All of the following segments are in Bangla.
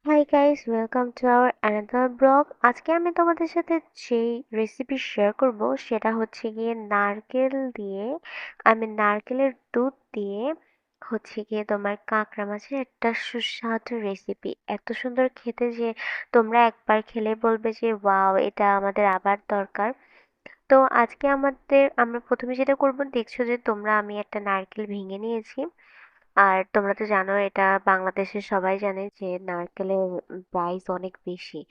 Hi guys, welcome to our another blog. আজকে আমি তোমাদের সাথে যেই রেসিপি শেয়ার করব সেটা হচ্ছে গিয়ে নারকেলের দুধ দিয়ে হচ্ছে গিয়ে তোমার কাঁকড়া মাছের একটা সুস্বাদু রেসিপি। এত সুন্দর খেতে যে তোমরা একবার খেলে বলবে যে ওয়াও, এটা আমাদের আবার দরকার। তো আজকে আমরা প্রথমে যেটা করব, দেখছো যে আমি একটা নারকেল ভেঙে নিয়েছি। আর তোমরা তো জানো, এটা বাংলাদেশের সবাই জানে যে নারকেলের প্রাইস অনেক বেশি।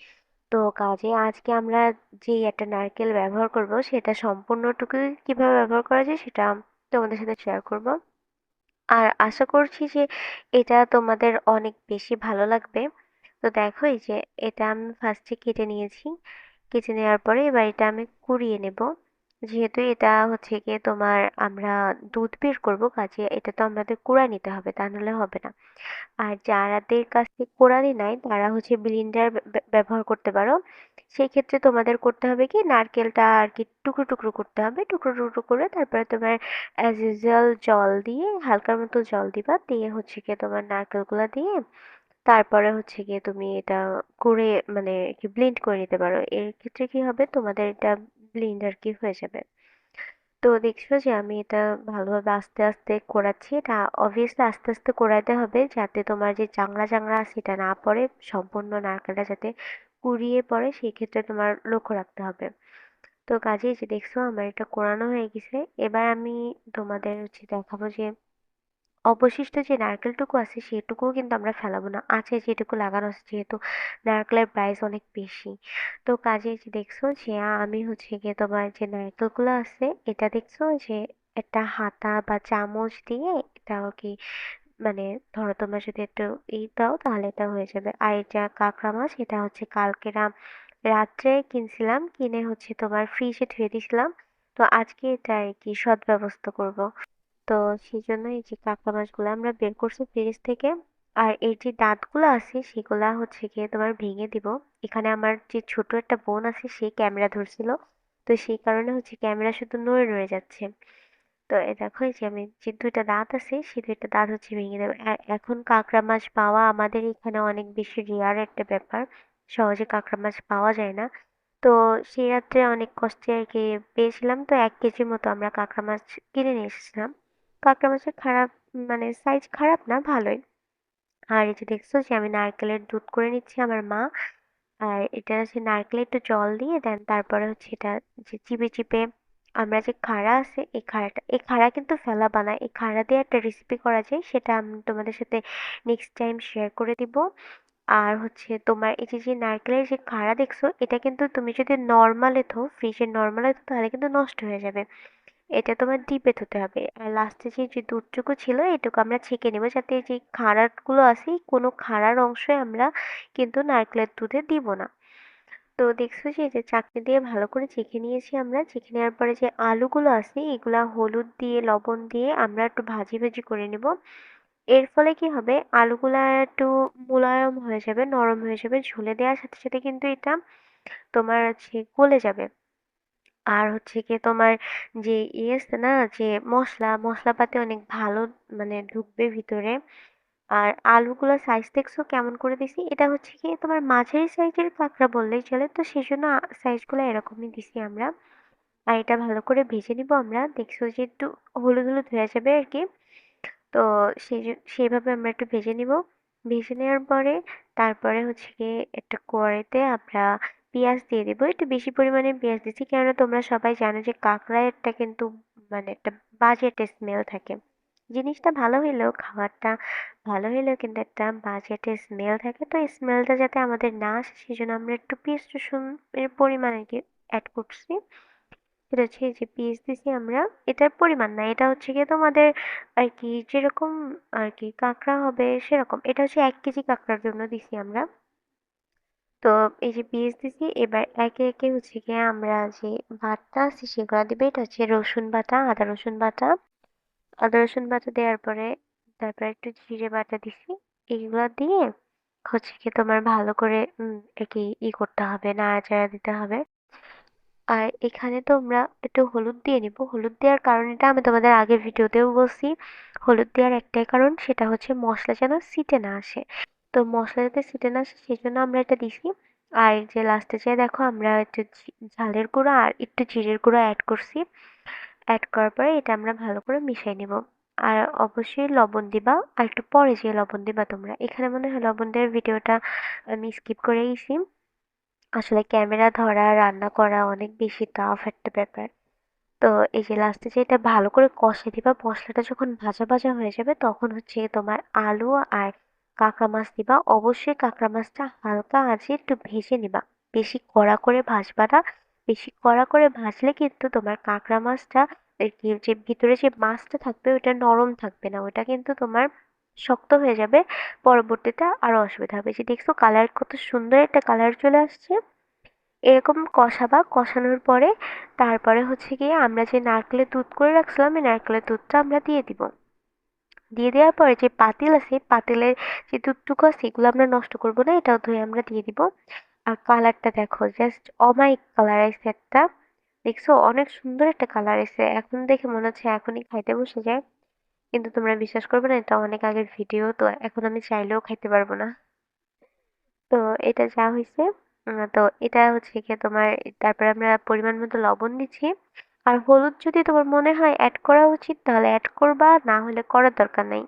তো কাজে আজকে আমরা যে একটা নারকেল ব্যবহার করব সেটা সম্পূর্ণটুকু কিভাবে ব্যবহার করা যায় সেটা তোমাদের সাথে শেয়ার করব। আর আশা করছি যে এটা তোমাদের অনেক বেশি ভালো লাগবে। তো দেখো, এই যে এটা আমি ফার্স্টে কেটে নিয়েছি। কেটে নেওয়ার পরে এবার এটা আমি কুড়িয়ে নেব। যেহেতু এটা হচ্ছে গিয়ে আমরা দুধ বের করবো, কাজে এটা তো আমাদের কুড়া নিতে হবে, তা নাহলে হবে না। আর যারাদের কাছে কোড়ালি নাই তারা হচ্ছে ব্লেন্ডার ব্যবহার করতে পারো। সেই ক্ষেত্রে তোমাদের করতে হবে কি, নারকেলটা আর কি টুকরো টুকরো করতে হবে, টুকরো টুকরো করে তারপরে তোমার অ্যাজ ইউজুয়াল জল দিয়ে, হালকার মতো জল দিবা, দিয়ে হচ্ছে গিয়ে তোমার নারকেলগুলা দিয়ে তারপরে হচ্ছে গিয়ে তুমি এটা করে মানে কি ব্লেন্ড করে নিতে পারো। এর ক্ষেত্রে কি হবে, তোমাদের এটা ব্লেন্ড আর কি হয়ে যাবে। তো দেখছো যে আমি এটা ভালোভাবে আস্তে আস্তে করাচ্ছি। এটা অবভিয়াসলি আস্তে আস্তে করাইতে হবে যাতে তোমার যে চাংড়া চাংড়া আছে এটা না পড়ে, সম্পূর্ণ নারকেলটা যাতে কুড়িয়ে পড়ে, সেই ক্ষেত্রে তোমার লক্ষ্য রাখতে হবে। তো কাজেই যে দেখছো আমার এটা কোরানো হয়ে গেছে। এবার আমি তোমাদের হচ্ছে দেখাবো যে অবশিষ্ট যে নারকেলটুকু আছে সেটুকুও কিন্তু আমরা ফেলাবো না, আছে যেটুকু লাগানো আছে, যেহেতু নারকেলের প্রাইস অনেক বেশি। তো কাজে যে দেখছো যে আমি হচ্ছে গিয়ে তোমার যে নারকেলগুলো আছে এটা দেখছো যে একটা হাতা বা চামচ দিয়ে এটা আর কি, মানে ধরো তোমার যদি একটু দাও তাহলে এটা হয়ে যাবে। আর এটা কাঁকড়া মাছ, এটা হচ্ছে কালকে রাত্রে কিনছিলাম, কিনে হচ্ছে তোমার ফ্রিজে ধুয়ে দিছিলাম। তো আজকে এটা আর কি সদ্ব্যবস্থা করব। তো সেজন্য এই যে কাঁকড়া মাছগুলো আমরা বের করছি ফ্রিজ থেকে। আর এর যে দাঁতগুলো আছে সেগুলা হচ্ছে গিয়ে তোমার ভেঙে দিব। এখানে আমার যে ছোট একটা বোন আছে সে ক্যামেরা ধরছিল, তো সেই কারণে হচ্ছে ক্যামেরা শুধু নড়ে নড়ে যাচ্ছে। তো এ দেখো, এই যে আমি যে দুইটা দাঁত আছে সেই দুইটা দাঁত হচ্ছে ভেঙে দেবো। আর এখন কাঁকড়া মাছ পাওয়া আমাদের এখানে অনেক বেশি রেয়ার একটা ব্যাপার, সহজে কাঁকড়া মাছ পাওয়া যায় না। তো সেই রাত্রে অনেক কষ্টে আর কি পেয়েছিলাম, তো 1 কেজির মতো আমরা কাঁকড়া মাছ কিনে নিয়ে এসেছিলাম। কাঁকড়া মাছের খারাপ, মানে সাইজ খারাপ না, ভালোই। আর এই যে দেখছো যে আমি নারকেলের দুধ করে নিচ্ছি আমার মা। আর এটা হচ্ছে নারকেলে একটু জল দিয়ে দেন, তারপরে হচ্ছে এটা যে চিপে চিপে আমরা যে খাড়া আছে এই খাড়া কিন্তু ফেলা বানায়, এই খাড়া দিয়ে একটা রেসিপি করা যায়, সেটা আমি তোমাদের সাথে নেক্সট টাইম শেয়ার করে দিব। আর হচ্ছে তোমার এই যে যে নারকেলের যে খাড়া দেখছো, এটা কিন্তু তুমি যদি নর্মালে থো, ফ্রিজের নর্মালে থো, তাহলে কিন্তু নষ্ট হয়ে যাবে। এটা তোমার ডিপে হতে হবে। আর লাস্টে যে যে দুধটুকু ছিল এটুকু আমরা ছেঁকে নেবো, যাতে এই যে খাড়াগুলো আছে কোনো খাড়ার অংশে আমরা কিন্তু নারকেলের দুধে দিব না। তো দেখছো যে এই যে চাকনি দিয়ে ভালো করে চেখে নিয়েছি আমরা। চেখে নেওয়ার পরে যে আলুগুলো আছে এগুলা হলুদ দিয়ে লবণ দিয়ে আমরা একটু ভাজি ভাজি করে নেব। এর ফলে কি হবে, আলুগুলা একটু মোলায়েম হয়ে যাবে, নরম হয়ে যাবে, ঝোলে দেওয়ার সাথে সাথে কিন্তু এটা তোমার হচ্ছে গলে যাবে। আর হচ্ছে গিয়ে তোমার যে আছে না, যে মশলাপাতি অনেক ভালো মানে ঢুকবে ভিতরে। আর আলুগুলো সাইজ দেখছো কেমন করে দিছি, এটা হচ্ছে কি তোমার মাঝারি সাইজের কাঁকড়া বললেই চলে, তো সেই জন্য সাইজগুলো এরকমই দিছি আমরা। আর এটা ভালো করে ভেজে নিব আমরা, দেখছো যে একটু হলুদ হলুদ হয়ে যাবে আর কি। তো সেইভাবে আমরা একটু ভেজে নিব। ভেজে নেওয়ার পরে তারপরে হচ্ছে গিয়ে একটা কড়াইতে আমরা পেঁয়াজ দিয়ে দিব। একটু বেশি পরিমাণে পেঁয়াজ দিচ্ছি, কেননা তোমরা সবাই জানো যে কাঁকড়া একটা কিন্তু মানে একটা বাজে একটা স্মেল থাকে। জিনিসটা ভালো হইলেও, খাবারটা ভালো হইলেও কিন্তু একটা বাজে একটা স্মেল থাকে। তো এই স্মেলটা যাতে আমাদের না আসে সেই জন্য আমরা একটু পেঁয়াজ রসুন এর পরিমাণ আর কি অ্যাড করছি। এটা হচ্ছে এই যে পেঁয়াজ দিছি আমরা, এটার পরিমাণ না, এটা হচ্ছে গিয়ে তোমাদের আর কি যেরকম আর কি কাঁকড়া হবে সেরকম, এটা হচ্ছে 1 কেজি কাঁকড়ার জন্য দিছি আমরা। তো এই যে পেঁয়াজ দিছি, এবার একে একে হচ্ছে গিয়ে আমরা যে বাটা আছে সেগুলো দিবে। এটা হচ্ছে রসুন বাটা, আদা রসুন বাটা। আদা রসুন বাটা দেওয়ার পরে তারপর একটু জিরে বাটা দিছি। এইগুলা দিয়ে হচ্ছে কি তোমার ভালো করে আর কি করতে হবে, নাড়াচাড়া দিতে হবে। আর এখানে তোমরা একটু হলুদ দিয়ে নিবো। হলুদ দেওয়ার কারণটা আমি তোমাদের আগের ভিডিওতেও বলছি। হলুদ দেওয়ার একটাই কারণ, সেটা হচ্ছে মশলা যেন ছিটে না আসে। তো মসলা যাতে ছিটে না আসে সেজন্য আমরা এটা দিছি। আর এই যে লাস্টে যেয়ে দেখো আমরা একটু ঝালের গুঁড়ো আর একটু জিরের গুঁড়ো অ্যাড করছি। অ্যাড করার পরে এটা আমরা ভালো করে মিশিয়ে নিব। আর অবশ্যই লবণ দিবা। আর একটু পরে যেয়ে লবণ দিবা তোমরা। এখানে মনে হয় লবণ দেওয়ার ভিডিওটা আমি স্কিপ করে গেছি। আসলে ক্যামেরা ধরা, রান্না করা অনেক বেশি টাফ একটা ব্যাপার। তো এই যে লাস্টে যে এটা ভালো করে কষে দিবা, মশলাটা যখন ভাজা ভাজা হয়ে যাবে তখন হচ্ছে তোমার আলু আর কাঁকড়া মাছ দিবা। অবশ্যই কাঁকড়া মাছটা হালকা আঁচে একটু ভেজে নিবা, বেশি কড়া করে ভাজবা না। বেশি কড়া করে ভাজলে কিন্তু তোমার কাঁকড়া মাছটা এই যে ভিতরে যে মাছটা থাকবে ওটা নরম থাকবে না, ওটা কিন্তু তোমার শক্ত হয়ে যাবে। পরবর্তীতে আরো অসুবিধা হবে। যে দেখছো কালার কত সুন্দর একটা কালার চলে আসছে। এরকম কষাবা, কষানোর পরে তারপরে হচ্ছে গিয়ে আমরা যে নারকেলের দুধ করে রাখছিলাম এই নারকেলের দুধটা আমরা দিয়ে দিব। দিয়ে দেওয়ার পরে যে পাতিল আছে পাতিলের যে দুধটুকু আছে এগুলো আমরা নষ্ট করব না, এটাও ধুয়ে আমরা দিয়ে দিব। আর কালারটা দেখো, জাস্ট অমায়িক কালার আইছে একটা। দেখছো অনেক সুন্দর একটা কালার এসে, এখন দেখে মনে হচ্ছে এখনই খাইতে বসে যায়। কিন্তু তোমরা বিশ্বাস করবে না, এটা অনেক আগের ভিডিও, তো এখন আমি চাইলেও খাইতে পারবো না। তো এটা যা হইছে, তো এটা হচ্ছে গিয়ে তোমার, তারপরে আমরা পরিমাণ মতো লবণ দিচ্ছি। আর হলুদ যদি তোমার মনে হয় অ্যাড করা উচিত তাহলে অ্যাড করবা, না হলে করার দরকার নাই।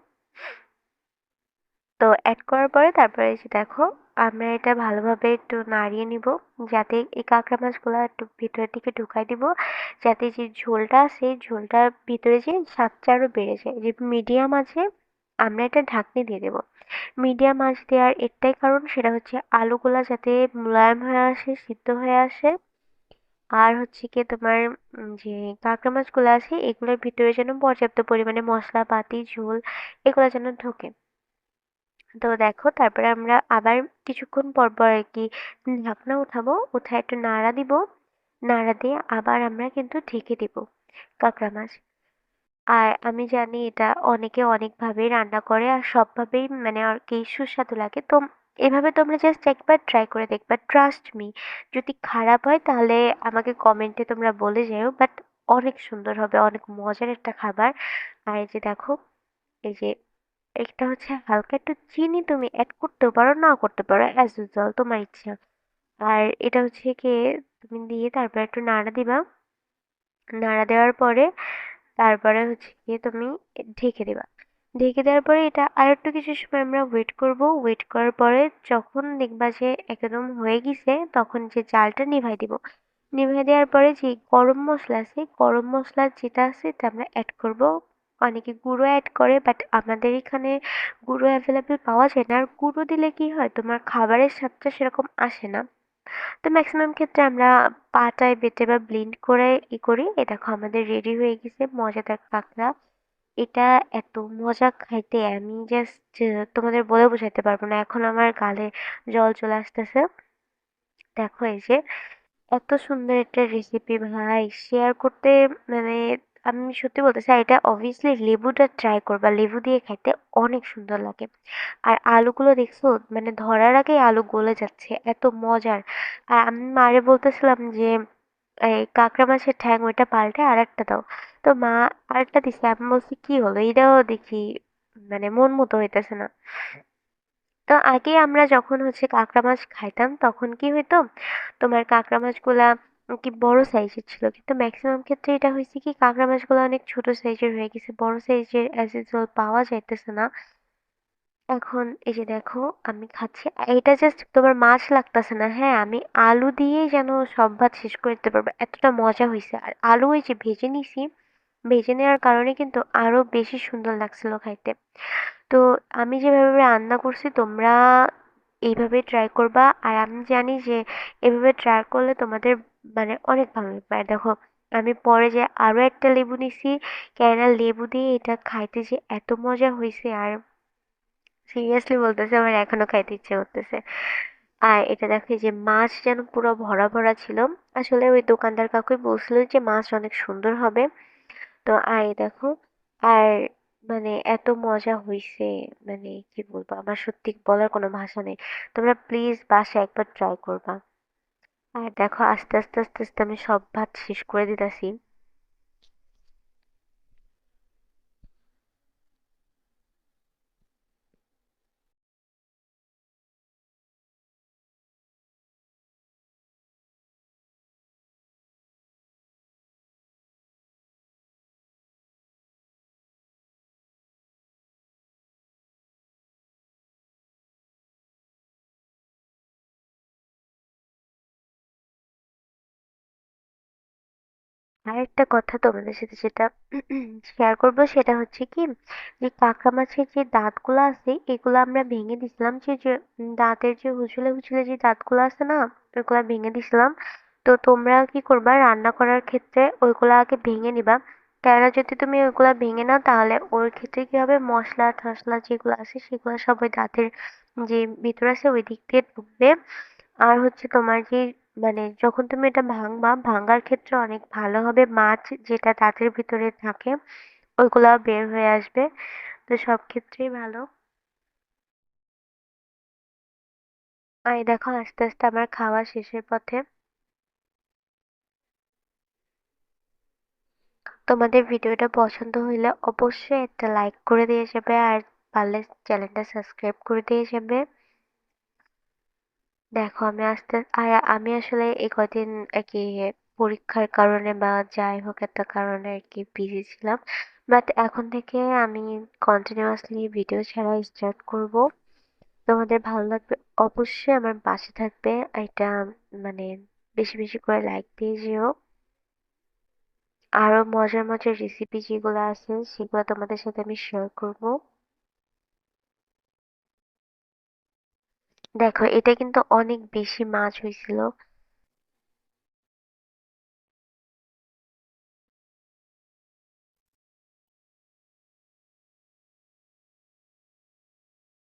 তো অ্যাড করার পরে তারপরে এসে দেখো আমরা এটা ভালোভাবে একটু নাড়িয়ে নিব, যাতে এই কাঁকড়া মাছগুলো একটু ভিতরের দিকে ঢুকাই দিব, যাতে যে ঝোলটা আছে এই ঝোলটার ভিতরে যে স্বাদটা আরো বেড়ে যায়। যে মিডিয়াম আছে আমরা এটা ঢাকনি দিয়ে দেবো। মিডিয়াম আঁচ দেওয়ার একটাই কারণ, সেটা হচ্ছে আলুগুলা যাতে মোলায়েম হয়ে আসে, সিদ্ধ হয়ে আসে। আর হচ্ছে গিয়ে তোমার যে কাঁকড়া মাছগুলো আছে এগুলোর ভিতরে যেন পর্যাপ্ত পরিমাণে মশলাপাতি ঝোল এগুলো যেন ঢোকে। তো দেখো তারপরে আমরা আবার কিছুক্ষণ পর পর আর কি ঢাকনা উঠাবো, উঠায় একটু নাড়া দিব। নাড়া দিয়ে আবার আমরা কিন্তু ঢেকে দিব কাঁকড়া মাছ। আর আমি জানি এটা অনেকে অনেকভাবেই রান্না করে আর সবভাবেই মানে আর কি সুস্বাদু লাগে। তো এভাবে তোমরা জাস্ট একবার ট্রাই করে দেখবা, ট্রাস্ট মি। যদি খারাপ হয় তাহলে আমাকে কমেন্টে তোমরা বলে যেও, বাট অনেক সুন্দর হবে, অনেক মজার একটা খাবার। আর এই যে দেখো, এই যে এটা হচ্ছে হালকা একটু চিনি তুমি অ্যাড করতেও পারো, না করতে পারো, অ্যাজ ইউজুয়াল তোমার ইচ্ছা। আর এটা হচ্ছে কি তুমি দিয়ে তারপর একটু নাড়া দিবা। নাড়া দেওয়ার পরে তারপরে হচ্ছে গিয়ে তুমি ঢেকে দিবা। ঢেকে দেওয়ার পরে এটা আর একটু কিছু সময় আমরা ওয়েট করব। ওয়েট করার পরে যখন দেখবা যে একদম হয়ে গেছে তখন যে জালটা নিভাই দিব। নিভাই দেওয়ার পরে যে গরম মশলা আছে, গরম মশলা যেটা আছে এটা আমরা অ্যাড করব। অনেকে গুঁড়ো অ্যাড করে, বাট আমাদের এখানে গুঁড়ো অ্যাভেলেবেল পাওয়া যায় না। আর গুঁড়ো দিলে কি হয় তোমার খাবারের স্বাদটা সেরকম আসে না। তো ম্যাক্সিমাম ক্ষেত্রে আমরা পাটায় বেটে বা ব্লেন্ড করে করি। এ দেখো আমাদের রেডি হয়ে গেছে মজাদার কাঁকড়া। এটা এত মজা খাইতে, আমি জাস্ট তোমাদের বলে বোঝাতে পারবো না, এখন আমার গালে জল চলে আসতেছে। দেখো এই যে এত সুন্দর একটা রেসিপি ভাই শেয়ার করতে, মানে আমি সত্যি বলতেছি। আর এটা অবভিয়াসলি লেবুটা ট্রাই করবা, লেবু দিয়ে খাইতে অনেক সুন্দর লাগে। আর আলুগুলো দেখছো মানে ধরার আগে আলু গলে যাচ্ছে, এত মজার। আর আমি মারে বলতেছিলাম যে এই কাঁকড়া মাছের ঠ্যাং ওইটা পাল্টে আর একটা দাও। তো মা আরেকটা দিছে, আমি বলছি কি হলো এটাও দেখি মানে মন মতো হইতেছে না। তো আগে আমরা যখন হচ্ছে কাঁকড়া মাছ খাইতাম তখন কি হইতো, তোমার কাঁকড়া মাছগুলা কি বড় সাইজের ছিল, কিন্তু ম্যাক্সিমাম ক্ষেত্রে এটা হয়েছে কি কাঁকড়া মাছগুলো অনেক ছোট সাইজের হয়ে গেছে, বড় সাইজের অ্যাজ ইউজুয়াল পাওয়া যাইতেছে না। এখন এই যে দেখো আমি খাচ্ছি, এটা জাস্ট তোমার মাছ লাগতেছে না, হ্যাঁ আমি আলু দিয়েই যেন সব ভাত শেষ করে দিতে পারবো, এতটা মজা হয়েছে। আর আলু এই যে ভেজে নিছি, ভেজে নেওয়ার কারণে কিন্তু আরো বেশি সুন্দর লাগছিল খাইতে। তো আমি যেভাবে রান্না করছি তোমরা এইভাবে ট্রাই করবা। আর আমি জানি যে এভাবে ট্রাই করলে তোমাদের মানে অনেক ভালো লাগবে। আর দেখো আমি পরে যে আরো একটা লেবু নিছি, কেননা লেবু দিয়ে এটা খাইতে যে এত মজা হয়েছে, আর সিরিয়াসলি বলতেছে আমার এখনো খাইতে ইচ্ছে করতেছে। আর এটা দেখো এই যে মাছ যেন পুরো ভরা ভরা ছিল। আসলে ওই দোকানদার কাকুই বলছিল যে মাছ অনেক সুন্দর হবে। তো আর এই দেখো, আর মানে এত মজা হইছে, মানে কি বলবো, আমার সত্যি বলার কোনো ভাষা নেই। তোমরা প্লিজ বাসায় একবার ট্রাই করবা। আর দেখো আস্তে আস্তে আস্তে আস্তে আমি সব ভাত শেষ করে দিতেছি। আরেকটা কথা তোমাদের সাথে যেটা শেয়ার করব সেটা হচ্ছে কি, যে কাঁকড়া মাছের যে দাঁতগুলো আছে এগুলো আমরা ভেঙে দিছিলাম, যে যে দাঁতের যে হুচুলে হুচুলে যে দাঁতগুলো আছে না, ওইগুলা ভেঙে দিছিলাম। তো তোমরা কি করবা, রান্না করার ক্ষেত্রে ওইগুলা আগে ভেঙে নিবা। কেননা যদি তুমি ওইগুলা ভেঙে নাও তাহলে ওর ক্ষেত্রে কি হবে, মশলা টশলা যেগুলো আছে সেগুলো সব ওই দাঁতের যে ভিতর আছে ওই দিক দিয়ে ঢুকবে। আর হচ্ছে তোমার যে মানে যখন তুমি এটা ভাঙবা, ভাঙার ক্ষেত্রে অনেক ভালো হবে, মাছ যেটা দাঁতের ভিতরে থাকে ওইগুলা বের হয়ে আসবে। তো সব ক্ষেত্রেই ভালো। আর এই দেখো আস্তে আস্তে আমার খাওয়া শেষের পথে। তোমাদের ভিডিওটা পছন্দ হইলে অবশ্যই একটা লাইক করে দিয়ে যাবে, আর পারলে চ্যানেলটা সাবস্ক্রাইব করে দিয়ে যাবে। দেখো আমি আমি আসলে এই কদিন আর কি পরীক্ষার কারণে বা যাই হোক একটা কারণে আর কি বিজি ছিলাম, বাট এখন থেকে আমি কন্টিনিউয়াসলি ভিডিও ছাড়া স্টার্ট করব। তোমাদের ভালো লাগবে, অবশ্যই আমার পাশে থাকবে। এটা মানে বেশি বেশি করে লাইক দিয়ে যেও। আরো মজার মজার রেসিপি যেগুলো আছে সেগুলো তোমাদের সাথে আমি শেয়ার করব। দেখো এটা কিন্তু অনেক বেশি মাছ হয়েছিল।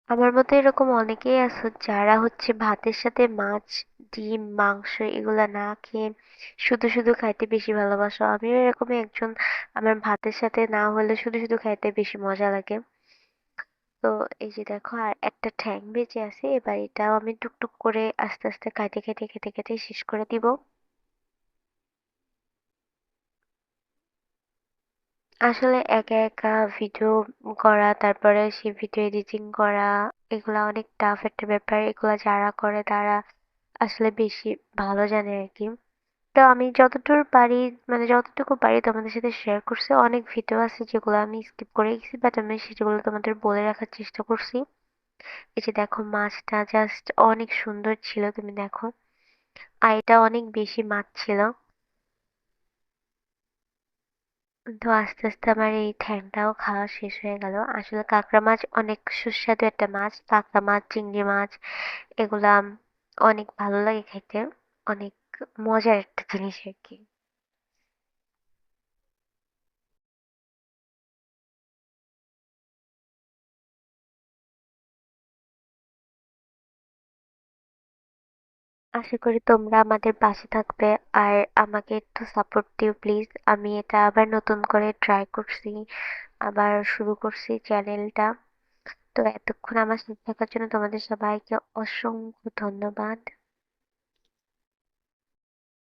আমার মতো এরকম অনেকেই আছে যারা হচ্ছে ভাতের সাথে মাছ, ডিম, মাংস এগুলা না খেয়ে শুধু শুধু খাইতে বেশি ভালোবাসো। আমিও এরকমই একজন। আমার ভাতের সাথে না হলে শুধু শুধু খাইতে বেশি মজা লাগে। তো এই যে দেখো আর একটা ঠ্যাং বেঁচে আছে, এবার এটাও আমি টুকটুক করে আস্তে আস্তে কাটে কেটে কেটে কেটে শেষ করে দিব। আসলে একা একা ভিডিও করা, তারপরে সেই ভিডিও এডিটিং করা, এগুলা অনেক টাফ একটা ব্যাপার। এগুলা যারা করে তারা আসলে বেশি ভালো জানে আর কি। তো আমি যতদূর পারি, মানে যতটুকু পারি তোমাদের সাথে শেয়ার করছি। অনেক ভিডিও আছে যেগুলো আমি স্কিপ করে গেছি, বাট আমি সেগুলো তোমাদের বলে রাখার চেষ্টা করছি। এই যে দেখো মাছটা জাস্ট অনেক সুন্দর ছিল, তুমি দেখো। আর এটা অনেক বেশি মাছ ছিল। তো আস্তে আস্তে আমার এই ঠ্যাংটাও খাওয়া শেষ হয়ে গেল। আসলে কাঁকড়া মাছ অনেক সুস্বাদু একটা মাছ। কাঁকড়া মাছ, চিংড়ি মাছ এগুলা অনেক ভালো লাগে খেতে। অনেক মজার একটা জিনিস আর কি। আশা করি তোমরা আমাদের পাশে থাকবে আর আমাকে একটু সাপোর্ট দিও প্লিজ। আমি এটা আবার নতুন করে ট্রাই করছি, আবার শুরু করছি চ্যানেলটা। তো এতক্ষণ আমার সাথে থাকার জন্য তোমাদের সবাইকে অসংখ্য ধন্যবাদ।